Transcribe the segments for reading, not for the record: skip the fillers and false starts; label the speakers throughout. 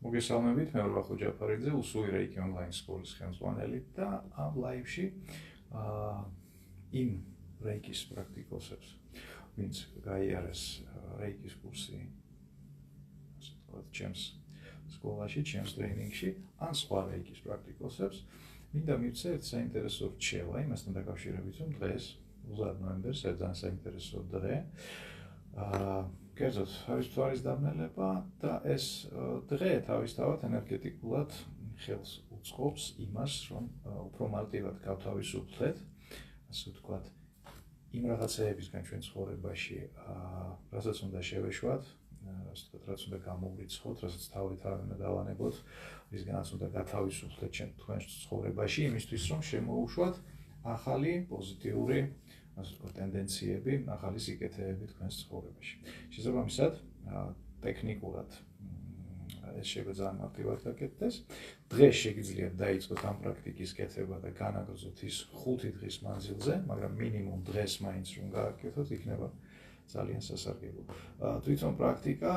Speaker 1: მოგესალმებით, მე ვარ ვახო ჯაფარიძე, უსული რეიკი ონლაინ სკოლის ხელმძღვანელი და ამ ლაივში იმ რეიკის პრაქტიკოსებს, ვინც გაიარეს რეიკის კურსი, ასე ვთქვათ, ჩემს სკოლაში, ჩემს ტრეინინგში, ან სხვა რეიკის პრაქტიკოსებს, მინდა მივცე ერთ საინტერესო რჩევა იმასთან დაკავშირებით, რომ დღეს 30 ნოემბერს ძალიან საინტერესო დღე. კერძოდ არის თვარის დამნელება და ეს დღე თავისთავად ენერგეტიკულად ხელს უწყობს იმას, რომ უფრო მარტივად გავთავისუფლდეთ, ასე ვთქვათ, იმ რაღაცეებისგან ჩვენ ცხოვრებაში, რასაც უნდა შევეშვათ, ასე ვთქვათ, რაც უნდა გამოვრიცხოთ, რასაც თავით არ უნდა დავანებოთ, რისგანაც უნდა გათავისუფლდეთ თქვენ ცხოვრებაში, იმისთვის რომ შემოუშვათ ახალი პოზიტიური ასე ვთქვათ, ტენდენციები, ახალი სიკეთეები თქვენს ცხოვრებაში. შესაბამისად, ტექნიკურად ეს შეიძლება ძალიან მარტივად გაკეთდეს. დღეს შეგიძლიათ დაიწყოთ ამ პრაქტიკის კეთება და განაგრძოთ ის 5 დღის მანძილზე, მაგრამ მინიმუმ დღეს მაინც რომ გააკეთოთ, იქნება ძალიან სასარგებლო. თვითონ პრაქტიკა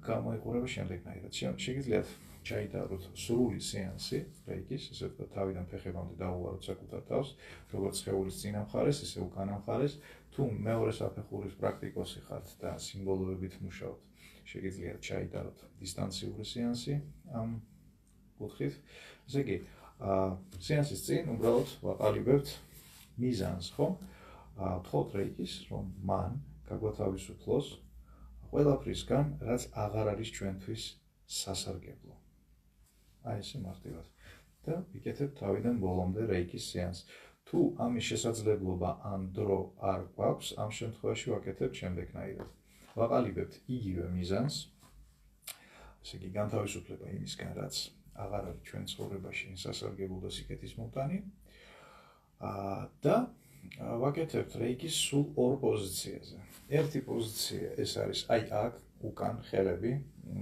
Speaker 1: გამოიყურება შემდეგნაირად. შეგიძლიათ ჩაიტაროთ სრული სეანსი რეიკის, ესე ვთქვათ, თავიდან ფეხებამდე დაუვაროთ საკუთარ თავს, როგორც სხეულის წინა მხარეს, ისე უკანა მხარეს. თუ მეორე საფეხურის პრაქტიკოსი ხართ და სიმბოლოებით მუშაობთ, შეგიძლიათ ჩაიტაროთ დისტანციური სეანსი ამ კუთხით. ესე იგი, სეანსის წინ უბრალოდ ვაყალიბებთ მიზანს, ხო? ვთხოვთ რეიკის, რომ მან გაგვათავისუფლოს ყველაფრისგან, რაც აღარ არის ჩვენთვის სასარგებლო. აი ესე მარტივად. და ვიკეთებთ თავიდან ბოლომდე რეიკის სეანსს. თუ ამის შესაძლებლობა ან დრო არ გვაქვს, ამ შემთხვევაში ვაკეთებთ შემდეგნაირად. ვაყალიბებთ იგივე მიზანს, ესე იგი განთავისუფლება იმისგან, რაც აღარ არის ჩვენ ცხოვრებაში სასარგებლო და სიკეთის მომტანი. და ვაკეთებთ რეიკის სულ ორ პოზიციაზე. ერთი პოზიცია ეს არის აი აქ, უკან ხელები,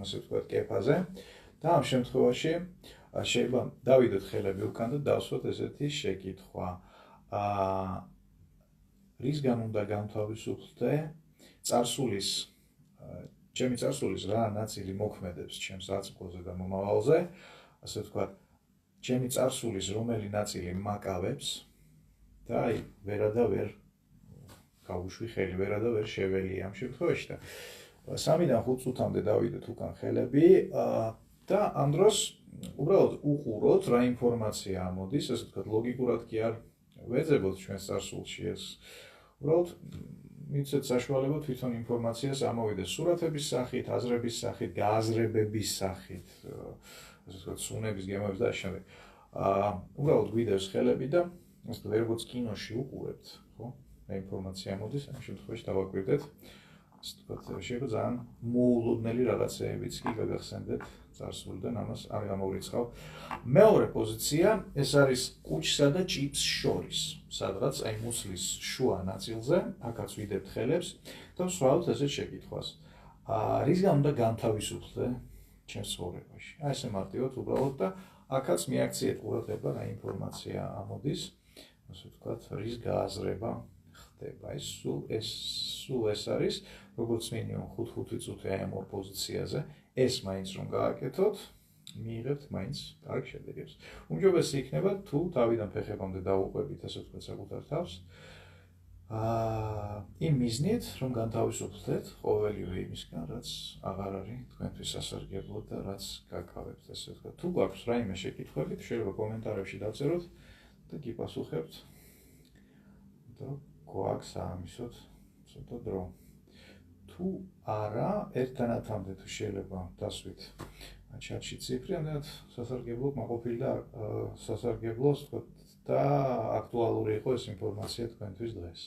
Speaker 1: ასე ვთქვათ, კეფაზე. და ამ შემთხვევაში შეიძლება დავიდოთ ხელები უკან და დავსვათ ესეთი შეკითხვა. რისგან უნდა განთავისუფლდე? ჩემი წარსულის რა ნაწილი მოქმედებს ჩემს აწმყოზე და მომავალზე, ასე ვთქვათ, ჩემი წარსულის რომელი ნაწილი მაკავებს და აი ვერა და ვერ გავუშვი ხელი, ვერა და ვერ შეველი ამ შემთხვევაში და 3-დან 5 წუთამდე დავიდოთ უკან ხელები და ამ დროს უბრალოდ უყუროთ რა ინფორმაცია ამოდის, ასე ვთქვათ, ლოგიკურად კი არ ვეძებოთ ჩვენს წარსულში ეს. უბრალოდ მიცეთ საშუალება თვითონ ინფორმაციას ამოვიდეს სურათების სახით, აზრების სახით, გააზრებების სახით, ასე ვთქვათ, სუნების, გემოების და შემდეგ. უბრალოდ გვიდევს ხელები და ასე ვთქვათ, როგორც კინოში უყურებთ, ხო? რა ინფორმაცია ამოდის, ამ შემთხვევაში დავაკვირდეთ. ასე ვთქვათ, შეიძლება ძალიან მოულოდნელი რაღაცეებიც კი გაგახსენდეთ წარსულიდან, ამას არ გამოვრიცხავ. მეორე პოზიცია, ეს არის კუჭსა და ჭიბს შორის, სადღაც აი მუცლის შუა ნაწილზე, აქაც ვიდებთ ხელებს და ვსვავთ ესეთ შეკითხვას. რისგან უნდა განთავისუფლდე ჩემს ცხოვრებაში? აი ესე მარტივად უბრალოდ და აქაც მიაქციეთ ყურადღება რა ინფორმაცია ამოდის, ასე ვთქვათ, რის გააზრება ხდება. სულ ეს არის, როგორც მინიმუმ 5 წუთი აი ამ ორ პოზიციაზე. ეს მაინც რომ გააკეთოთ, მიიღებთ მაინც კარგ შედეგებს. უმჯობესი იქნება თუ თავიდან ფეხებამდე დაუყვებით, ასე ვთქვათ, საკუთარ თავს. იმ მიზნით, რომ განთავისუფლდეთ ყოველივე იმისგან, რაც აღარ არის თქვენთვის სასარგებლო და რაც გაკავებთ, ასე ვთქვათ. თუ გვაქვს რაიმე შეკითხვები, შეიძლება კომენტარებში დავწეროთ და გიპასუხებთ. და გვაქვს ამისოთ ცოტა დრო. თუ არა, ერთთანათამდე თუ შეიძლება დასვით ჩატში ციფრი, ამდენად სასარგებლო მაყოფილი და სასარგებლო და აქტუალური იყო ეს ინფორმაცია თქვენთვის დღეს.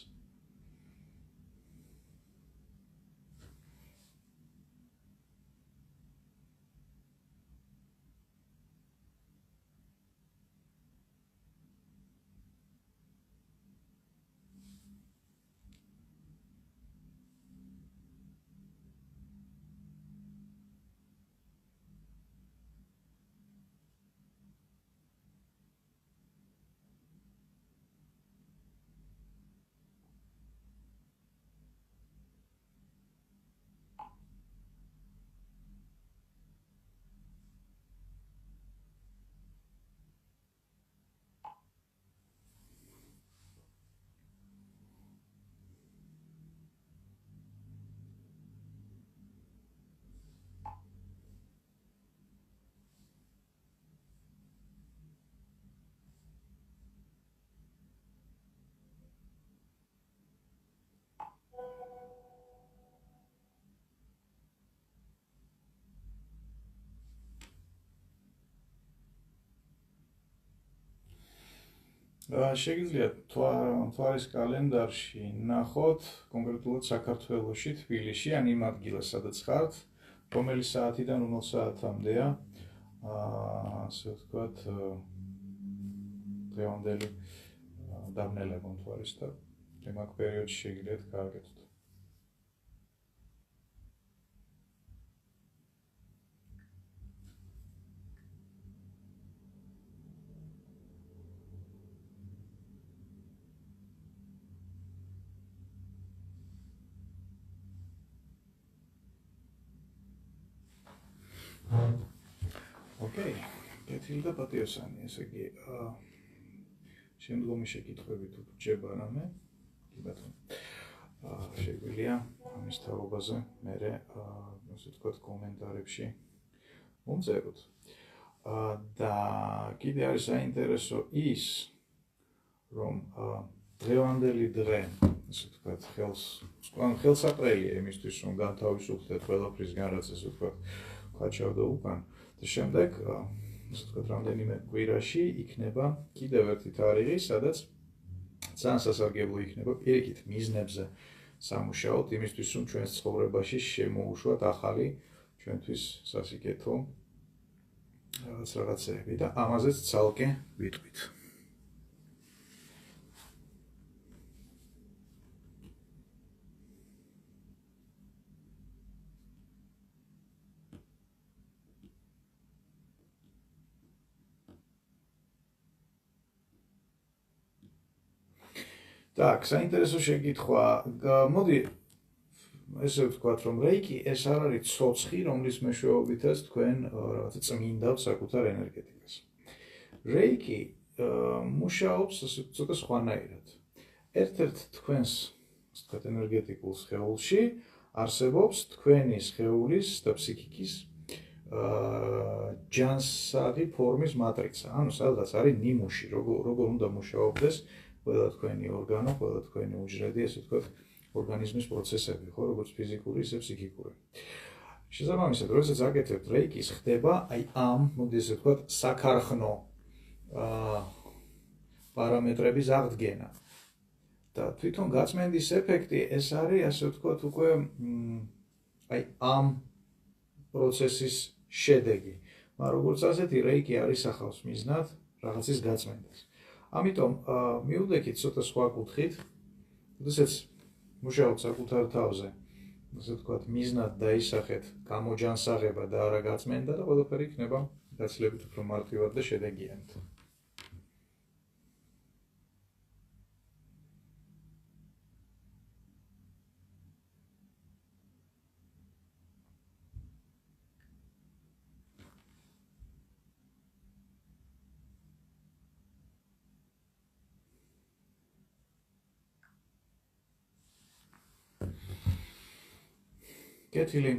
Speaker 1: Შეგიძლიათ მთვარის კალენდარში ნახოთ კონკრეტულად საქართველოში, თბილისში, ან იმ ადგილას, სადაც ხართ, რომელი საათიდან რომელ საათამდეა, ასე ვთქვათ, დღევანდელი დაბნელება მთვარის და მაგ პერიოდში შეგიძლიათ გააკეთოთ. ოკეი, კეთილი და პატიოსანი, ესე იგი, შემდგომი შეკითხვები თუ რჩება რამე, კი ბატონო. შეგვიძლია ამის თაობაზე მერე, ასე ვთქვათ, კომენტარებში მომწეროთ. და კიდე არის საინტერესო ის, რომ დღევანდელი დღე, ასე ვთქვათ, ხელსაყრელია იმისთვის, რომ განთავისუფლდეთ ყველაფრისგან, რაც ასე ვთქვათ, ვქაჩავდა უკან. და შემდეგ, ასე ვთქვათ, რამდენიმე კვირაში იქნება კიდევ ერთი თარიღი, სადაც ძალიან სასარგებლო იქნება პირიქით მიზნებზე სამუშაოთ, იმისთვის, რომ ჩვენს ცხოვრებაში შემოუშვათ ახალი ჩვენთვის სასიკეთო რაღაცეები და ამაზეც ცალკე ვიტყვით. Так, საინტერესო შეკითხვა. მოდი ესე ვთქვათ, რომ რეიკი ეს არ არის ცოცხი, რომლის მეშვეობითაც თქვენ რაღაცა წმინდავთ საკუთარ ენერგეტიკას. რეიკი მუშაობს ცოტა სხვანაირად. ერთ-ერთ თქვენს, ასე ვთქვათ, ენერგეტიკულ სხეულში არსებობს თქვენი სხეულის და ფსიქიკის ჯანსაღი ფორმის მატრიცა. ანუ სადაც არის ნიმუში, როგორ უნდა მუშაობდეს ყველა თქვენი ორგანო, ყველა თქვენი უჯრედი, ასე ვთქვათ, ორგანიზმის პროცესები, ხო, როგორც ფიზიკური, ისე ფსიქიკური. შესაბამისად, როდესაც აკეთებთ რეიკის, ხდება აი ამ, მოდი ესე ვთქვათ, საქარხნო პარამეტრების აღდგენა. და თვითონ გაწმენდის ეფექტი ეს არის, ასე ვთქვათ, უკვე აი ამ პროცესის შედეგი. მაგრამ როგორც ასეთი რეიკი არის ახავს მიზნად რაღაცის გაწმენდას. ამიტომ მივდექით ცოტა სხვა კუთხით, როდესაც მუშაობთ საკუთარ თავზე, ასე ვთქვათ, მიზნად დაისახეთ გამოჯანსაღება და არა გაწმენდა და ყველაფერი იქნება გაცილებით უფრო მარტივად და შედეგიანად. კეთილი.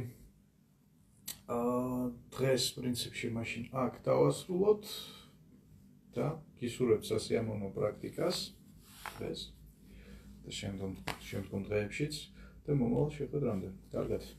Speaker 1: დღეს პრინციპში მაშინ აქ დავასრულოთ და გისურვებთ სასიამოვნო პრაქტიკას დღეს და შემდგომ დღეებშიც და მომავალ შეხვედრამდე. კარგად.